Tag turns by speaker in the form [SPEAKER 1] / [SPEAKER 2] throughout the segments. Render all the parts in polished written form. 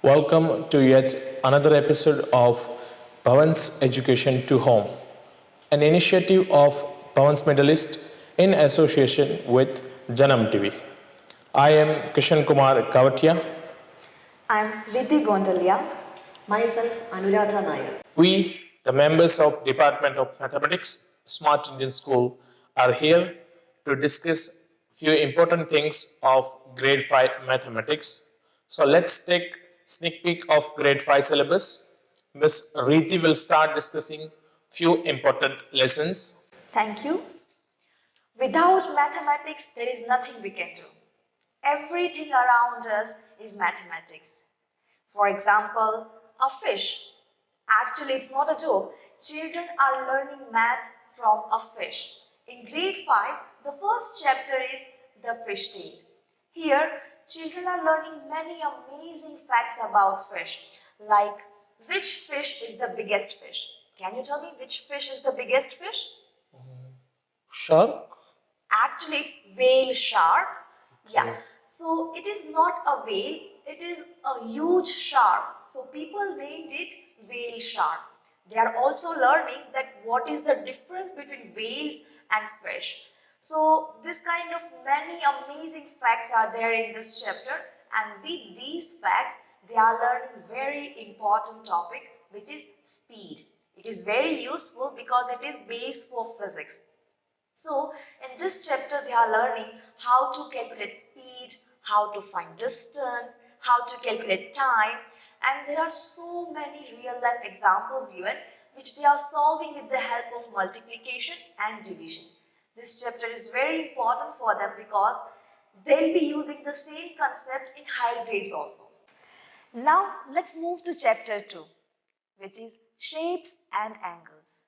[SPEAKER 1] Welcome to yet another episode of Bhavan's Education to Home, an initiative of Bhavan's Middle East in association with Janam TV. I am Kishan Kumar Kavatia.
[SPEAKER 2] I'm Riddhi Gondalia. Myself, Anuradha Nair.
[SPEAKER 1] We, the members of Department of Mathematics, Smart Indian School, are here to discuss few important things of grade 5 mathematics. So let's take sneak peek of grade 5 syllabus. Miss Reeti will start discussing few important lessons.
[SPEAKER 2] Thank you. Without mathematics, there is nothing we can do. Everything around us is mathematics. For example, a fish. Actually, it's not a joke. Children are learning math from a fish. In grade 5, the first chapter is the fish tale. Here, children are learning many amazing facts about fish, like which fish is the biggest fish? Can you tell me which fish is the biggest fish?
[SPEAKER 1] Shark?
[SPEAKER 2] Actually, it's whale shark. Yeah. So it is not a whale, it is a huge shark. So people named it whale shark. They are also learning that what is the difference between whales and fish. So this kind of many amazing facts are there in this chapter, and with these facts they are learning very important topic, which is speed. It is very useful because it is base for physics. So in this chapter they are learning how to calculate speed, how to find distance, how to calculate time, and there are so many real life examples given which they are solving with the help of multiplication and division. This chapter is very important for them because they'll be using the same concept in higher grades also. Now let's move to chapter 2, which is shapes and angles.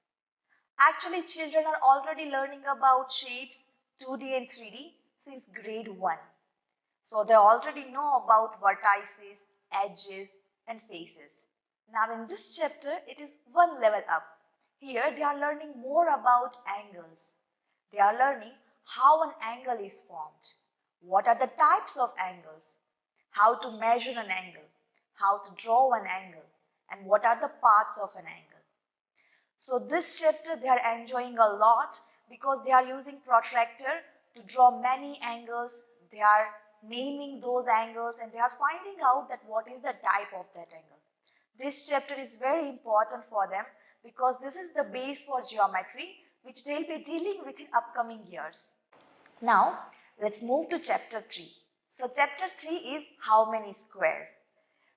[SPEAKER 2] Actually, children are already learning about shapes 2D and 3D since grade 1. So they already know about vertices, edges and faces. Now in this chapter, it is one level up. Here they are learning more about angles. They are learning how an angle is formed, what are the types of angles, how to measure an angle, how to draw an angle, and what are the parts of an angle. So this chapter they are enjoying a lot because they are using protractor to draw many angles. They are naming those angles and they are finding out that what is the type of that angle. This chapter is very important for them because this is the base for geometry which they'll be dealing with in upcoming years. Now let's move to chapter 3. So chapter 3 is how many squares.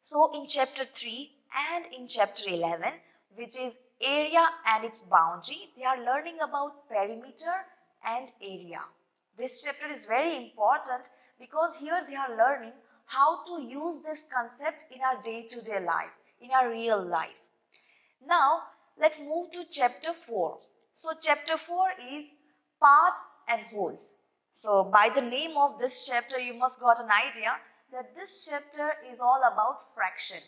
[SPEAKER 2] So in chapter 3 and in chapter 11, which is area and its boundary, they are learning about perimeter and area. This chapter is very important because here they are learning how to use this concept in our day-to-day life, in our real life. Now let's move to chapter 4. So chapter 4 is paths and holes. So by the name of this chapter, you must got an idea that this chapter is all about fraction.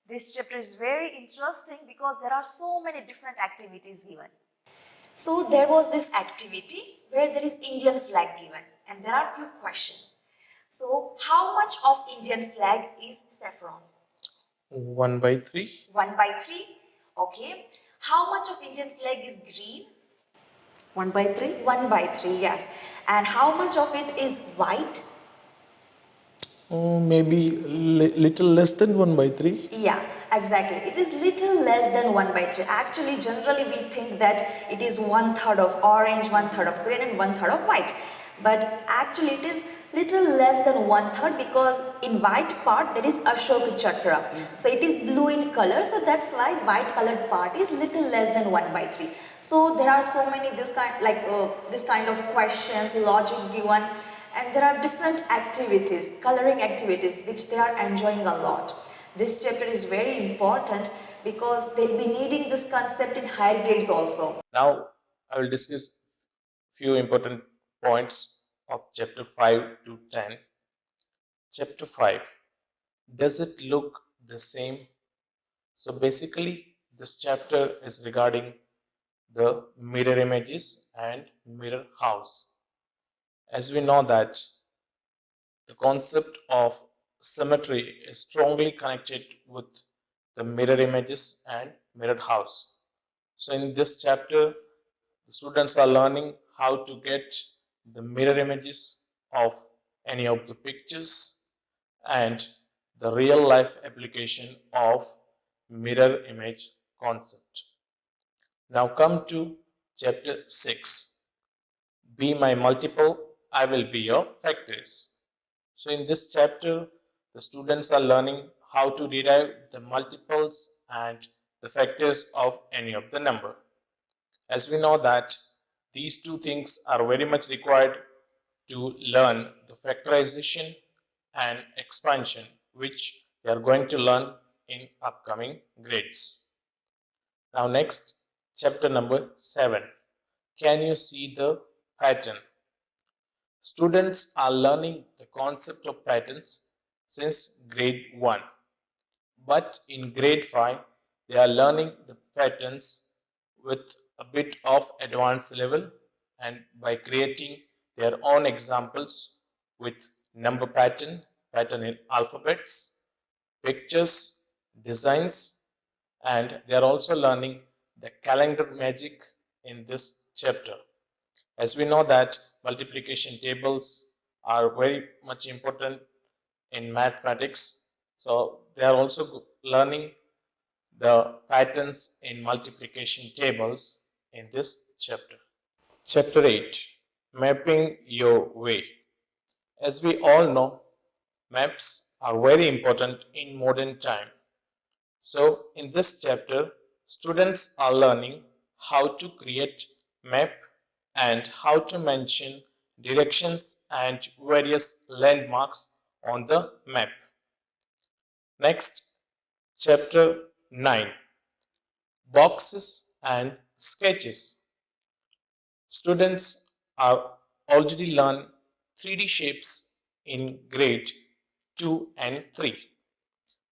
[SPEAKER 2] This chapter is very interesting because there are so many different activities given. So there was this activity where there is Indian flag given and there are few questions. So how much of Indian flag is saffron?
[SPEAKER 1] 1 by 3.
[SPEAKER 2] 1 by 3. Okay. How much of Indian flag is green?
[SPEAKER 3] 1 by 3?
[SPEAKER 2] 1 by 3, yes. And how much of it is white?
[SPEAKER 1] Maybe little less than 1 by 3.
[SPEAKER 2] Yeah, exactly. It is little less than 1 by 3. Actually, generally we think that it is 1/3 of orange, 1/3 of green and 1/3 of white. But actually it is little less than 1/3 because in white part there is Ashoka Chakra. So it is blue in color, so that's why white colored part is little less than 1 by 3. So there are so many this kind of questions, logic given, and there are different activities, coloring activities which they are enjoying a lot. This chapter is very important because they'll be needing this concept in higher grades also.
[SPEAKER 1] Now I will discuss few important points of chapter 5 to 10. Chapter 5, does it look the same? So basically this chapter is regarding the mirror images and mirror house. As we know that the concept of symmetry is strongly connected with the mirror images and mirror house. So in this chapter, the students are learning how to get the mirror images of any of the pictures and the real life application of mirror image concept. Now come to chapter 6. Be my multiple, I will be your factors. So in this chapter, the students are learning how to derive the multiples and the factors of any of the number. As we know that these two things are very much required to learn the factorization and expansion, which they are going to learn in upcoming grades. Now next, chapter number 7. Can you see the pattern? Students are learning the concept of patterns since grade 1. But in grade 5, they are learning the patterns with a bit of advanced level and by creating their own examples with number pattern, pattern in alphabets, pictures, designs, and they are also learning the calendar magic in this chapter. As we know that multiplication tables are very much important in mathematics, so they are also learning the patterns in multiplication tables in this chapter. Chapter 8. Mapping your way. As we all know, maps are very important in modern time. So in this chapter, students are learning how to create map and how to mention directions and various landmarks on the map. Next, chapter 9. Boxes and sketches. Students are already learn 3D shapes in grade 2 and 3.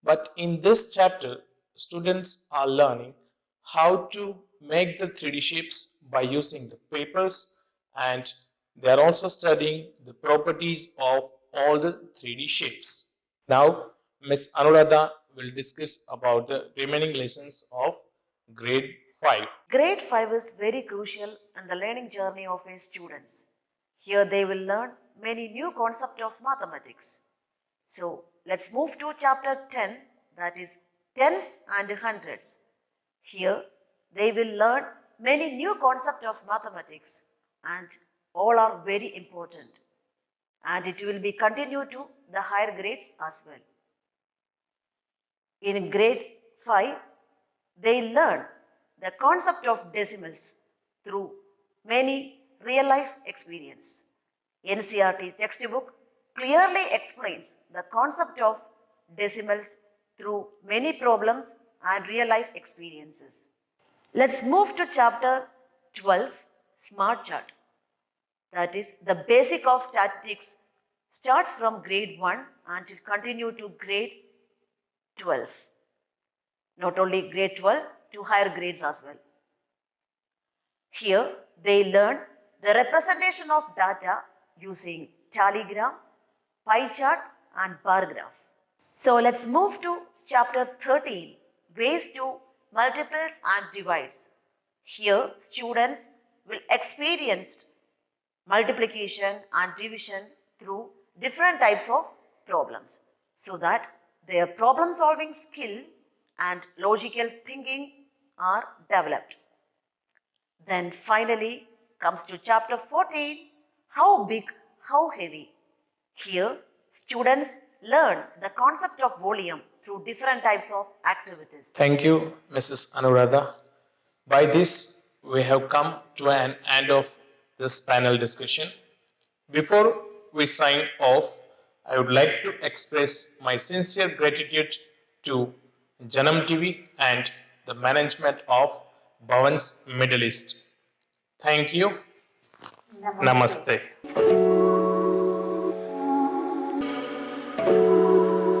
[SPEAKER 1] But in this chapter, students are learning how to make the 3D shapes by using the papers, and they are also studying the properties of all the 3D shapes. Now, Ms. Anuradha will discuss about the remaining lessons of grade 5.
[SPEAKER 3] Grade 5 is very crucial in the learning journey of a students. Here they will learn many new concepts of mathematics. So let's move to chapter 10, that is tens and hundreds. Here they will learn many new concepts of mathematics and all are very important. And it will be continued to the higher grades as well. In grade 5, they learn the concept of decimals through many real life experience. NCERT textbook clearly explains the concept of decimals through many problems and real life experiences. Let's move to chapter 12, Smart Chart. That is, the basic of statistics starts from grade 1 until continue to grade 12. Not only grade 12, to higher grades as well. Here they learn the representation of data using tallygram, pie chart and bar graph. So let's move to chapter 13, ways to multiples and divides. Here students will experience multiplication and division through different types of problems so that their problem solving skill and logical thinking are developed. Then finally comes to chapter 14, how big, how heavy. Here students learn the concept of volume through different types of activities.
[SPEAKER 1] Thank you, Mrs. Anuradha. By this, we have come to an end of this panel discussion. Before we sign off, I would like to express my sincere gratitude to Janam TV and the management of Bhavan's Middle East. Thank you. Namaste.